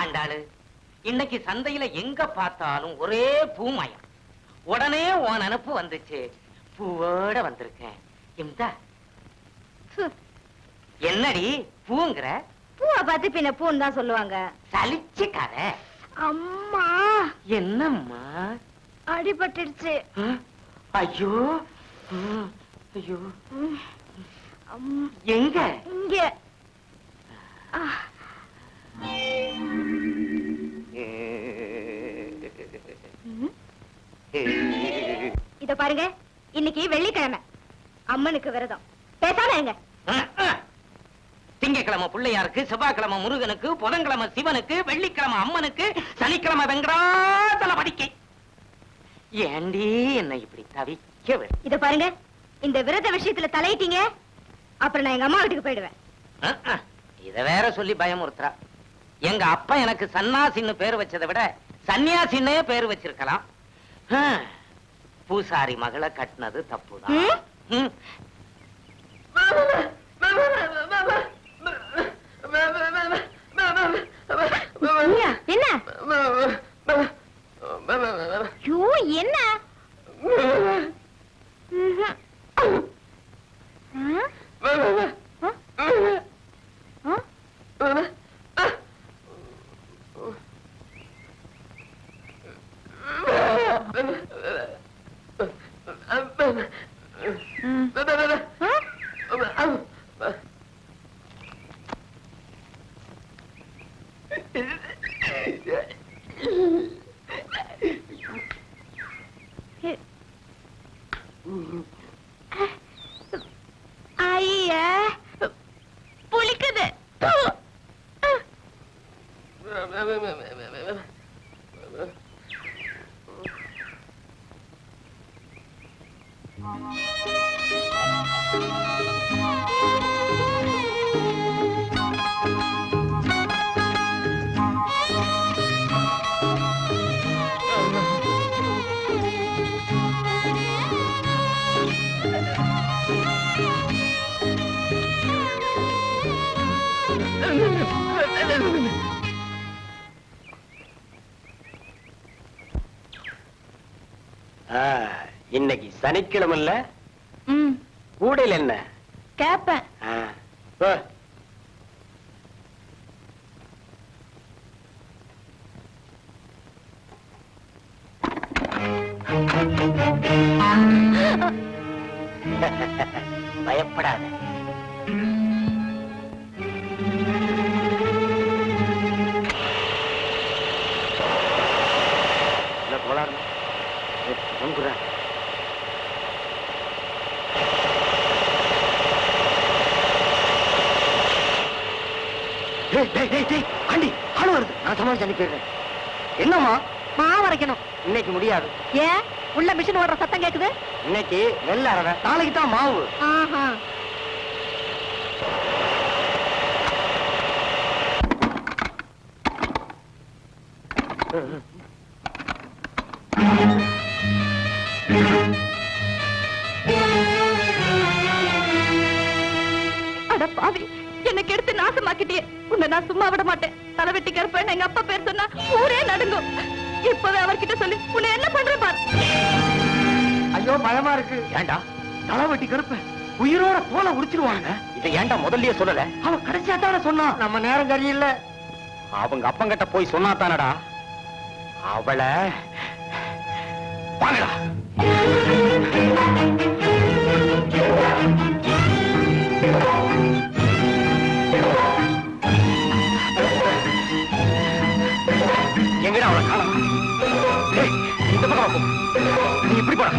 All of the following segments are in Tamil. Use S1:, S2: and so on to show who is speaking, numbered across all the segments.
S1: ஆண்டாளு, இன்னைக்கு சந்தையில எங்க பார்த்தாலும் ஒரே பூமயம். உடனே உன் நினப்பு வந்துச்சு, பூவோட வந்திருக்கேன். என்னடி பூங்கிற?
S2: பூவை பார்த்து பின்ன பூன்னு தான் சொல்லுவாங்க.
S1: சலிச்சுக்காத.
S2: அம்மா.
S1: என்னம்மா?
S2: அடிபட்டுடுச்சு.
S1: ஐயோ ஐயோ. எங்க?
S2: இங்க. இத பாருங்க, இன்னைக்கு வெள்ளிக்கிழமை, அம்மனுக்கு விரதம். பேசாம எங்க?
S1: திங்கக்கிழமை பிள்ளையாருக்கு, செவ்வாய்க்கிழமை முருகனுக்கு, புதன்கிழமை சிவனுக்கு, வெள்ளிக்கிழமை அம்மனுக்கு, சனிக்கிழமை வெங்கடாசல படிக்கை. ஏண்டி என்ன இப்படி தவிக்க?
S2: இத பாருங்க, இந்த விரத விஷயத்துல தலையிட்டீங்க, அப்புறம் நான் எங்க அம்மா வீட்டுக்கு போயிடுவேன்.
S1: இத வேற சொல்லி பயமுறுத்துறா. எங்க அப்பா எனக்கு சன்னாசின்னு பேர் வச்சதை விட சன்னியாசின்னே பேர் வச்சிருக்கலாம். பூசாரி மகளை கட்டினது தப்புதான்.
S2: என்ன என்ன? ஐயா, புளிக்குது.
S1: இன்னைக்கு சனிக்கிழமை இல்ல? கூடையில் என்ன
S2: கேப்பேன்.
S1: பயப்படாத. ஆண்டி ஆளு வருது. நான் சமாளிச்சு அனுப்பிடுறேன். என்னம்மா?
S2: மாவு அரைக்கணும்.
S1: இன்னைக்கு முடியாது.
S2: ஏன்? உள்ள மிஷின் ஓடுற சத்தம் கேக்குது.
S1: இன்னைக்கு வெள்ள அரவை, நாளைக்கு தான் மாவு.
S2: அட பாவி, எனக்கு எடுத்து நாசமாக்கிட்டே. உன்னை நான் சும்மா விட மாட்டேன். தலைவெட்டி கருப்பேன் எங்க அப்பா பேர் சொன்னா ஊரே நடுங்கும். இப்பவே அவர்கிட்ட சொல்லி உன்னை என்ன பண்ற பாரு.
S1: ஐயோ பயமா இருக்கு. ஏண்டா தலைவெட்டி கருப்பேன் உயிரோட போல உரிச்சிருவாங்க. இதை ஏண்டா முதல்லயே சொல்லல? அவன் கடைசியா தானே சொன்னான். நம்ம நேரம் சரியில்லை. அவங்க அப்பங்கிட்ட போய் சொன்னா தானடா. அவளை வாங்கடா. எங்கடா அவளை காணோம்? இந்த பக்கம் போ. நீ இப்படி போடா.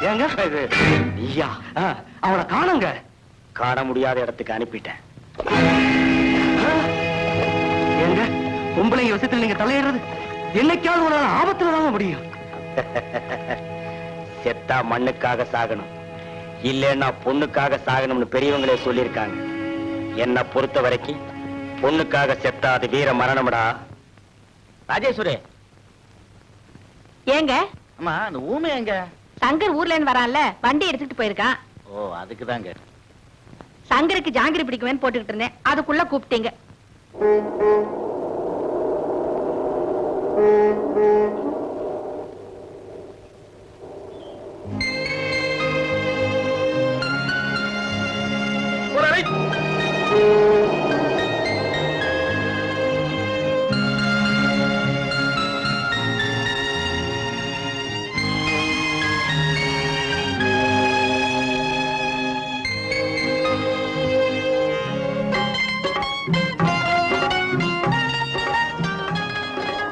S1: ஏங்க ஐயா அவனை காணுங்க. காண முடியாத இடத்துக்கு அனுப்பிட்டேன். ஏங்க பொம்பளைங்க விஷயத்துல நீங்க தலையிடுறது என்னைக்காவது ஒரு நாள் ஆபத்துல தாங்க முடியும். செத்தா மண்ணுக்காக சாகணும், இல்லைன்னா பொண்ணுக்காக சாகணும்னு பெரியவங்களே சொல்லியிருக்காங்க. என்ன பொறுத்த வரைக்கும் பொண்ணுக்காக செத்தா அது வீர மரணம்டா. ராஜேஸ்வரி
S2: ஏங்க
S1: அம்மா, அந்த ஊமை எங்க?
S2: சங்கர் ஊர்ல இருந்து வரான்ல, வண்டி எடுத்துட்டு போயிருக்கான்.
S1: ஓ, அதுக்குதாங்க.
S2: சங்கருக்கு ஜாங்கிரி பிடிக்குவேன்னு போட்டுக்கிட்டு இருந்தேன், அதுக்குள்ள கூப்பிட்டீங்க.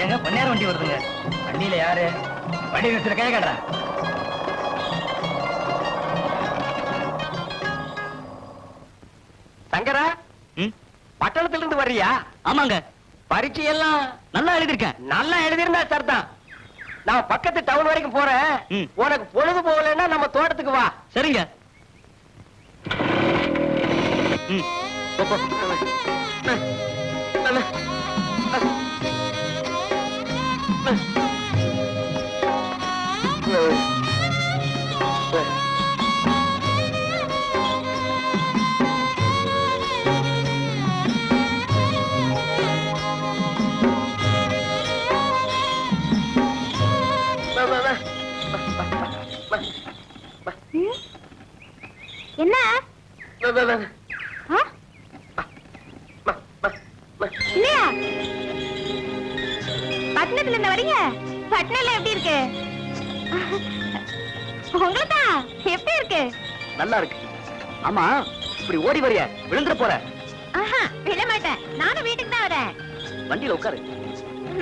S1: ஏங்க பொன்னேர வண்டி வருதுங்க. வண்டியில யாரு? வண்டி நிறுத்தில கை காட்டுறேன். சங்கரா, பட்டணத்துல இருந்து வர்றியா? ஆமாங்க. பரீட்சை எல்லாம் நல்லா எழுதிருக்கேன். நல்லா எழுதிருந்தா சார் தான். நான் பக்கத்து டவுன் வரைக்கும் போறேன். உனக்கு பொழுது போகலன்னா நம்ம தோட்டத்துக்கு வா. சரிங்க.
S2: என்ன இல்லையா? பட்டணத்துல இருந்து வரீங்க? பட்டணம்ல எப்படி இருக்கு? உங்களுக்கா எப்படி இருக்கு?
S1: நல்லா இருக்கு. ஆமா, இப்படி ஓடி வரிய விழுந்துற போற?
S2: ஆஹா, விழ மாட்டேன். நானும் வீட்டுக்கு தான் வரேன்.
S1: வண்டியில உட்காரு.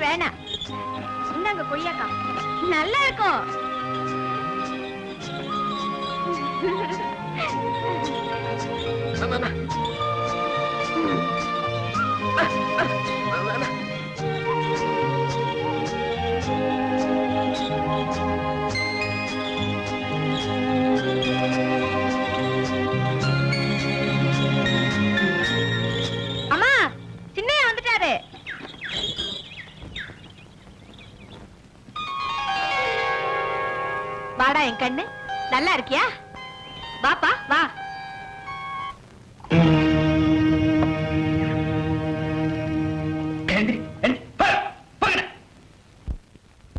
S2: வேணாம், இந்தாங்க கொய்யாக்கா, நல்லா இருக்கும். அம்மா, சின்னையா வந்துட்டாரு. வாடா என் கண்ணு, நல்லா இருக்கியா? வாப்பா வா.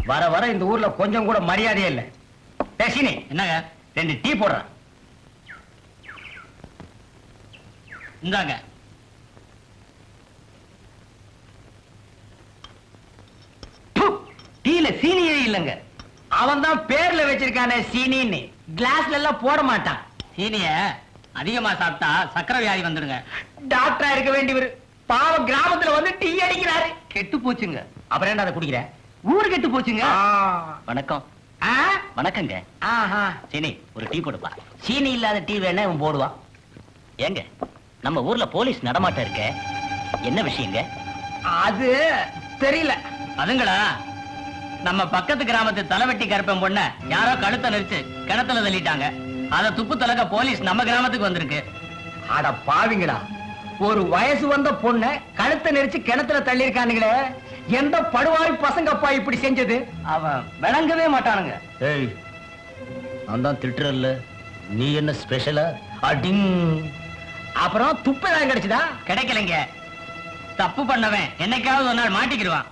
S1: வர வர இந்த ஊர்ல கொஞ்சம் கூட மரியாதையே இல்ல. பேசினே என்னங்க, 2 டீ போடுறேன். இந்தாங்க. டீல சீனியே இல்லங்க. அவன் தான் பேர்ல வச்சிருக்கானே சீனின்னு. கிளாஸ்ல எல்லாம் போட மாட்டான். சீனிய அதிகமா சாப்பிட்டா சக்கரை வியாதி வந்துடுங்க. டாக்டரா இருக்க வேண்டியவர் பாவம் கிராமத்துல வந்து டீ அடிக்கிறாரு. கெட்டு போச்சுங்க. அப்புறம் என்ன அதை குடிக்கிற? ஊரு கெட்டு போச்சுங்க. வணக்கம். வணக்கங்க. சீனி ஒரு டீ போடுப்பா. சீனி இல்லாத டீ வேணா இவன் போடுவான். ஏங்க, நம்ம ஊர்ல போலீஸ் நடமாட்டம் இருக்க, என்ன விஷயங்க? அது தெரியல. அதுங்களா, நம்ம பக்கத்து கிராமத்து தலைவெட்டி கருப்பன் பொண்ண யாரோ கழுத்தை நெரிச்சு கிணத்துல தள்ளிட்டாங்க. அத துப்பு தலக போலீஸ் நம்ம கிராமத்துக்கு வந்திருக்கு. அட பாவிங்களா, ஒரு வயசு வந்த பொண்ண கழுத்தை நெரிச்சு கிணத்துல தள்ளி இருக்கானுங்களே, எந்த படுவாரி பசங்கப்பா இப்படி செஞ்சது? அவன் விளங்கவே மாட்டானுங்க. ஏய், நான் தான் திட்டுறல்ல, நீ என்ன ஸ்பெஷலா? அடிங். அப்புறம் துப்பதான் கிடைச்சதா? கிடைக்கலைங்க. தப்பு பண்ணவன் என்னைக்காவது ஒரு நாள் மாட்டிக்கிடுவான்.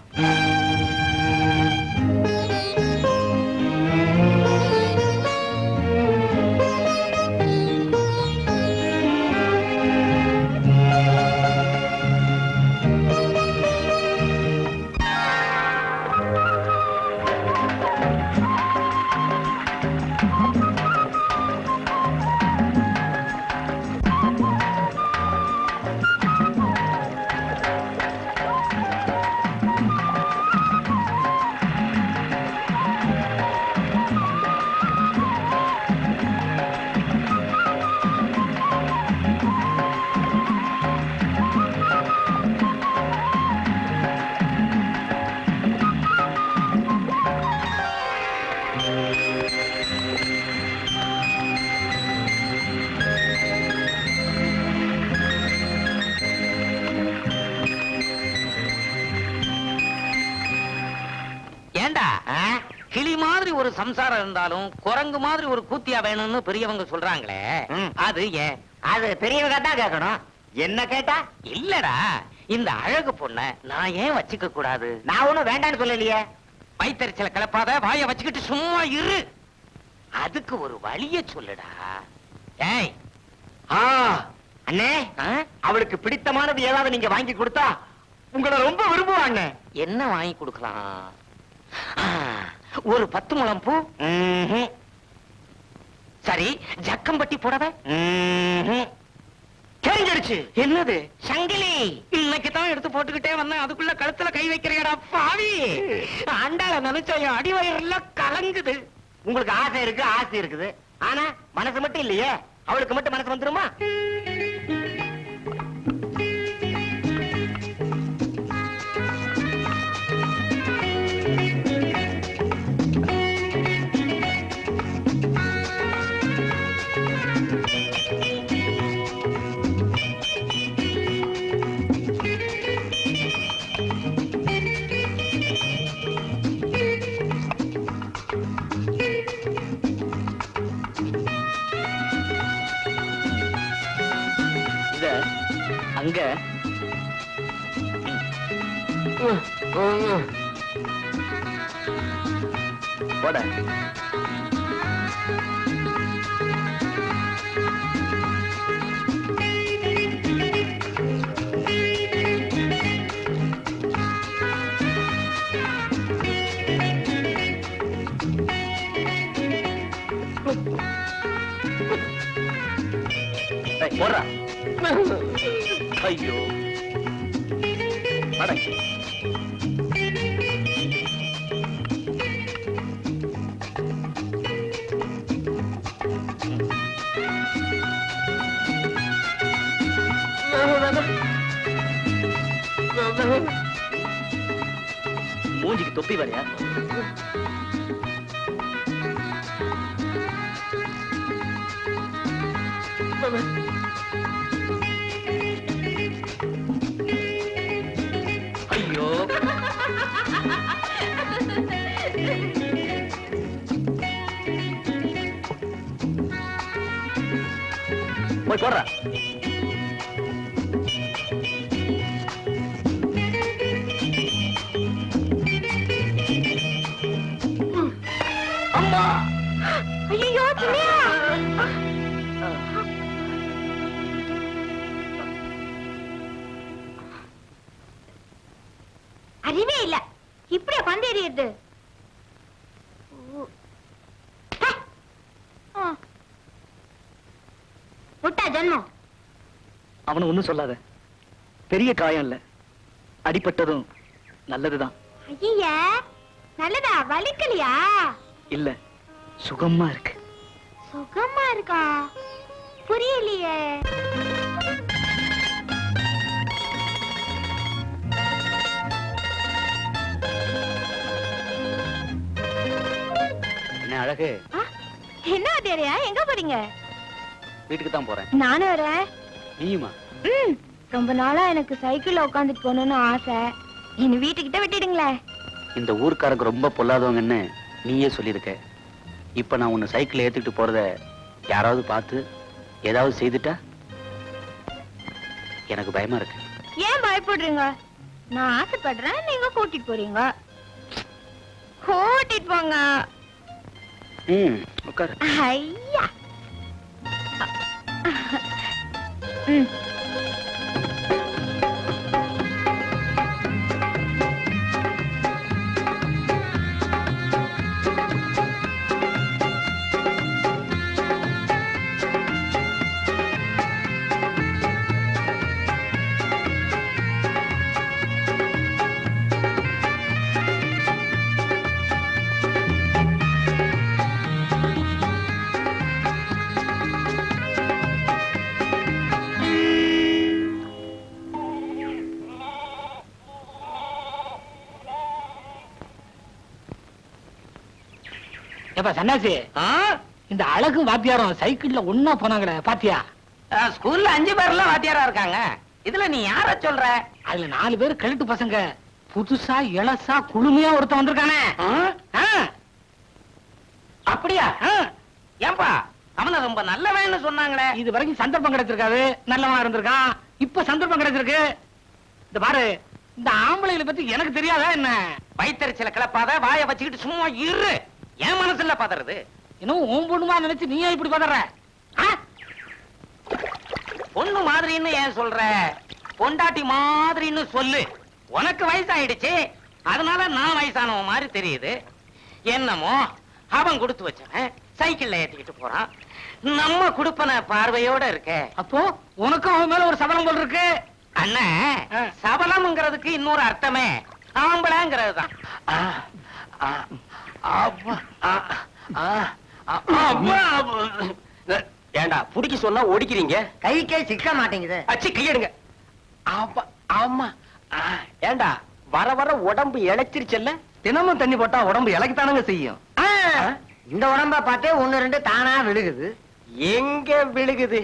S3: ஏண்டா கிளி மாதிரி ஒரு சம்சாரம் இருந்தாலும் குரங்கு மாதிரி ஒரு கூத்தியா வேணும்னு பெரியவங்க சொல்றாங்களே, அது ஏன்?
S1: அது பெரியவங்க தான் கேட்கணும். என்ன கேட்டா?
S3: இல்லடா, இந்த அழகு பொண்ண நான் ஏன் வச்சுக்க கூடாது?
S1: நான் ஒண்ணும் வேண்டான்னு சொல்லலையே.
S3: வயித்தறிச்சல கலப்பாத, வாய வச்சுக்கிட்டு சும்மா இரு. அதுக்கு ஒரு வழிய சொல்லுடா. ஏய்
S1: அண்ணே, அவளுக்கு பிடித்தமானது ஏதாவது நீங்க வாங்கி கொடுத்தா உங்களை ரொம்ப விரும்புவாங்க.
S3: என்ன வாங்கி கொடுக்கலாம்? ஒரு 10 முழம் பூ. சரி, ஜக்கம்பட்டி புடவை.
S1: தெரிஞ்சிடுச்சு.
S3: என்னது? சங்கிலி. இன்னைக்கு தான் எடுத்து போட்டுக்கிட்டே வந்தேன், அதுக்குள்ள கழுத்துல கை வைக்கிறீடா பாவி. ஆண்டாள நினைச்சா என் அடிவயிறெல்லாம் கலங்குது.
S1: உங்களுக்கு ஆசை இருக்கு, ஆசை இருக்குது, ஆனா மனசு மட்டும் இல்லையே. அவளுக்கு மட்டும் மனசு வந்துருமா?
S3: அங்க போட போடுறா. ஐயோ அட. மூஞ்சிக்கு தொப்பி வரையா? ஐயோ போய் போடுற. அம்மா!
S2: ஐயோ, சின்னையா! அறிவே இல்ல, இப்படியா பந்து எறியது? முட்டா ஜன்மம்.
S1: அவனு ஒண்ணும் சொல்லாத. பெரிய காயம் இல்ல, அடிபட்டதும் நல்லதுதான்.
S2: ஐயா, நல்லதா? வலிக்கலையா?
S1: இல்ல, சுகமா இருக்கு.
S2: சுகமா இருக்கா? புரியலையே.
S1: என்ன அழகு?
S2: என்ன வாத்தியாரையா, எங்க போறீங்க?
S1: வீட்டுக்கு தான் போறேன்.
S2: நானும் வரேன்.
S1: நீயுமா?
S2: ரொம்ப நாளா எனக்கு சைக்கிள்ல உட்காந்துட்டு போகணும்னு ஆசை. என்ன வீட்டுக்கிட்ட விட்டுடுங்களே.
S1: இந்த ஊர்க்காரங்க ரொம்ப பொல்லாதவங்கன்னு நீயே சொல்லியிருக்க. இப்ப நான் உன்னை சைக்கிள் ஏத்துக்கிட்டு போறத யாராவது பார்த்து ஏதாவது செய்துட்டா எனக்கு பயமா இருக்கு.
S2: ஏன் பயப்படுறீங்க? நான் ஆசைப்படுறேன், நீங்க கூட்டிட்டு போறீங்க. கூட்டிட்டு போங்க.
S1: உட்காரு.
S2: ஐயா.
S3: சன்னாசி, இந்த அழகு வாத்தியாரம் சைக்கிள்ல ஒன்னா போனாங்களே பாத்தியா? ஸ்கூல்ல 5 பேர்லாம் வாத்தியாரா இருக்காங்க. இதுல நீ யார சொல்ற? அதுல 4 பேர் கழுட்டு பசங்க, புதுசா இளசா குளுமையா ஒருத்தன் வந்திருக்கானே.
S1: அப்படியா? ஏன்பா அவன ரொம்ப நல்லவன்னு சொன்னாங்களே.
S3: இது வரைக்கும் சந்தர்ப்பம் கிடைச்சிருக்காது, நல்லவனா இருந்திருக்கான். இப்ப சந்தர்ப்பம் கிடைச்சிருக்கு. இந்த பாரு, இந்த ஆம்பளைகளை பத்தி எனக்கு தெரியாதா என்ன?
S1: வயித்தறிச்சல கிளப்பாத, வாயை வச்சுக்கிட்டு சும்மா இரு. என் மனசுல பதறது.
S3: இன்னும் உன் பொண்ணுமா நினைச்சு நீ இப்படி பதற?
S1: பொண்ணு மாதிரின்னு ஏன் சொல்ற? பொண்டாட்டி மாதிரின்னு சொல்லு. உனக்கு வயசாயிடுச்சு, அதனால நான் வயசானவன் மாதிரி தெரியுது. என்னமோ அவன் கொடுத்து வச்சவன் சைக்கிள்ல ஏத்திக்கிட்டு போறான். நம்ம குடுப்பன பார்வையோட இருக்க.
S3: அப்போ உனக்கும் அவன் மேல ஒரு சபலம் போல் இருக்கு.
S1: அண்ணன், சபலம்ங்கிறதுக்கு இன்னொரு அர்த்தமே ஆம்பளைங்கிறது தான். ஏண்டா புடிக்க சொன்னா ஒடிக்கிறீங்க?
S4: கைக்கே சிக்க மாட்டேங்குது.
S1: அச்சி கையெடுங்க. ஆமா. ஏண்டா வர வர உடம்பு இழைச்சிருச்சல்ல?
S3: தினமும் தண்ணி போட்டா உடம்பு இலக்கித்தானுங்க செய்யும்.
S4: இந்த உடம்ப பார்த்தே ஒண்ணு ரெண்டு தானா விழுகுது.
S1: எங்க விழுகுது?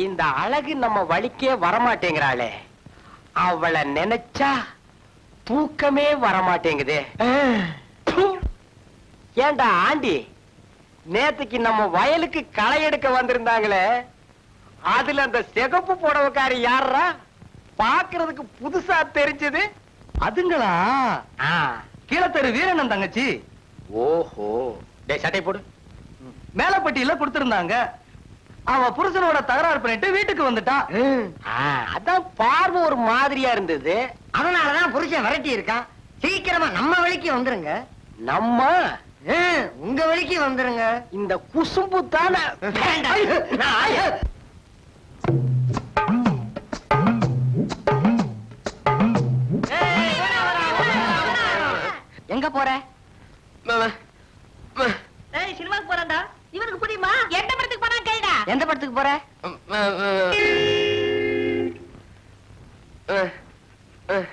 S1: இந்த அழகு நம்ம வழிக்கே வரமாட்டேங்கிறாளே, அவளை நினைச்சா தூக்கமே வரமாட்டேங்குதே. ஏண்டா ஆண்டி, நேத்துக்கு நம்ம வயலுக்கு களை எடுக்க வந்திருந்தாங்களே, அதுல அந்த சிகப்பு புடவைக்காரி யாரா? பாக்குறதுக்கு புதுசா தெரிஞ்சது.
S3: அதுங்களா? கீழத்தெரு வீரண்ணன் தங்கச்சி.
S1: ஓஹோ, டேய் சட்டை போடு.
S3: மேலப்பட்டியில கொடுத்திருந்தாங்க. அவ புருஷனோட தகராறு பண்ணிட்டு வீட்டுக்கு வந்துட்டான்.
S1: அதான் பார்வை ஒரு மாதிரியா இருந்தது.
S4: அதனாலதான் புருஷன் விரட்டி இருக்கான். சீக்கிரமா நம்ம வழிக்கு வந்துருங்க.
S1: நம்ம
S4: உங்க வழிக்கு வந்துருங்க.
S1: இந்த குசும்பு தானே.
S4: எங்க போற?
S2: சினிமாக்கு போறான்டா. இவனுக்கு புரியுமா? எந்த படத்துக்கு போனா கேளுடா.
S4: எந்த படத்துக்கு போற?
S1: அஹ்